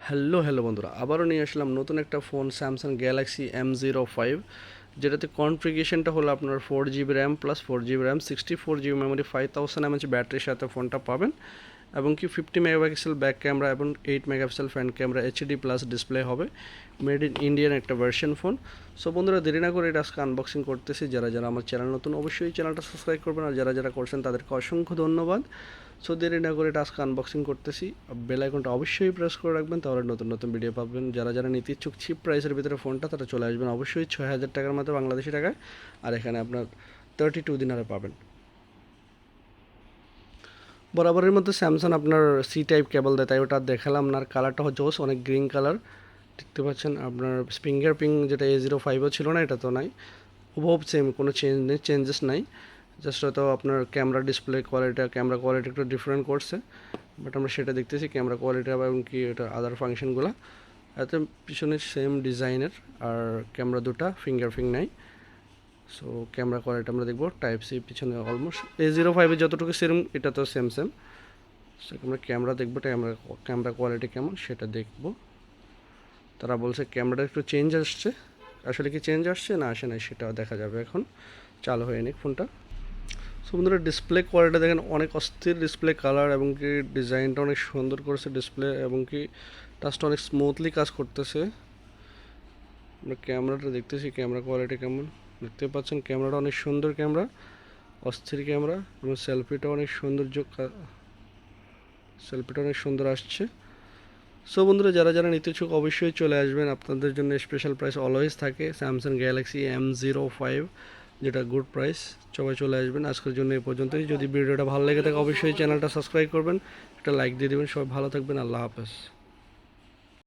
Hello বন্ধুরা, আবারও নিয়ে আসলাম নতুন একটা ফোন স্যামসাং গ্যালাক্সি M05, যেটাতে কনফিগারেশনটা হলো আপনার 4GB RAM plus 4GB RAM, 64GB memory, 5000 mAh ব্যাটারির সাথে ফোনটা পাবেন এবং কি 50 মেগাপিক্সেল ব্যাক ক্যামেরা এবং 8 megapixel front camera, HD plus display হবে, মেড ইন ইন্ডিয়ান একটা ভার্সন ফোন। সো বন্ধুরা, দেরি না করে এটা আজকে আনবক্সিং করতেছি। যারা আমার চ্যানেল নতুন অবশ্যই চ্যানেলটা সাবস্ক্রাইব করবেন, আর যারা করছেন তাদেরকে অসংখ্য ধন্যবাদ। সো দেরি না করে এটা আজকে আনবক্সিং করতেছি। বেল আইকনটা অবশ্যই প্রেস করে রাখবেন, তাহলে নতুন ভিডিও পাবেন। যারা নিতে ইচ্ছুক চিপ প্রাইসের ভিতরে ফোনটা, তারা চলে আসবেন অবশ্যই 6000 টাকার মতো বাংলাদেশি টাকায়, আর এখানে আপনার 32 দিনারে পাবেন। বরাবরের মধ্যে স্যামসাং আপনার সি টাইপ কেবল দেয়, তাই ওটা দেখালাম না। আর কালারটা হচ্ছে অনেক গ্রিন কালার দেখতে পাচ্ছেন। আপনার ফিঙ্গারপ্রিন্ট যেটা A05 ছিল না, এটা তো নাই, হুবহু সেম, কোনো চেঞ্জেস নাই। জাস্ট হয়তো আপনার ক্যামেরা কোয়ালিটি একটু ডিফারেন্ট করছে, বাট আমরা সেটা দেখতেছি ক্যামেরা কোয়ালিটি এবং কি এটা আদার ফাংশনগুলো এত পিছনে সেম ডিজাইনের। আর ক্যামেরা দুটা ফিঙ্গারপ্রিন্ট নাই। সো ক্যামেরা কোয়ালিটি আমরা দেখবো টাইপ সি পিছনে অলমোস্ট A05 যতটুকু সেম, এটা তো সেম। সো আমরা ক্যামেরা দেখবো, ক্যামেরা কোয়ালিটি কেমন সেটা দেখবো। তারা বলছে ক্যামেরাটা একটু চেঞ্জ আসছে, আসলে কি চেঞ্জ আসছে না আসে নাই সেটাও দেখা যাবে এখন চালু হয়ে নিক ফোনটা। সো বন্ধুরা, ডিসপ্লে কোয়ালিটি দেখেন, অনেক অস্থির ডিসপ্লে কালার এবং কি ডিজাইনটা অনেক সুন্দর করেছে ডিসপ্লে, এবং কি টাচটা অনেক স্মুথলি কাজ করতেছে। আমরা ক্যামেরাটা দেখতেছি, ক্যামেরা কোয়ালিটি কেমন দেখতে পাচ্ছেন। ক্যামেরাটা অনেক সুন্দর, ক্যামেরা অস্থির ক্যামেরা, এবং সেলফিটা অনেক সুন্দর আসছে। সো বন্ধুরা, যারা নিতে ইচ্ছুক অবশ্যই চলে আসবেন, আপনাদের জন্য স্পেশাল প্রাইস অলওয়েজ থাকে স্যামসাং গ্যালাক্সি M05, যেটা গুড প্রাইস। সবাই চলে আসবেন। আজকের জন্য এই পর্যন্তই। যদি ভিডিওটা ভালো লেগে থাকে অবশ্যই চ্যানেলটা সাবস্ক্রাইব করবেন, একটা লাইক দিয়ে দেবেন। সবাই ভালো থাকবেন, আল্লাহ হাফেজ।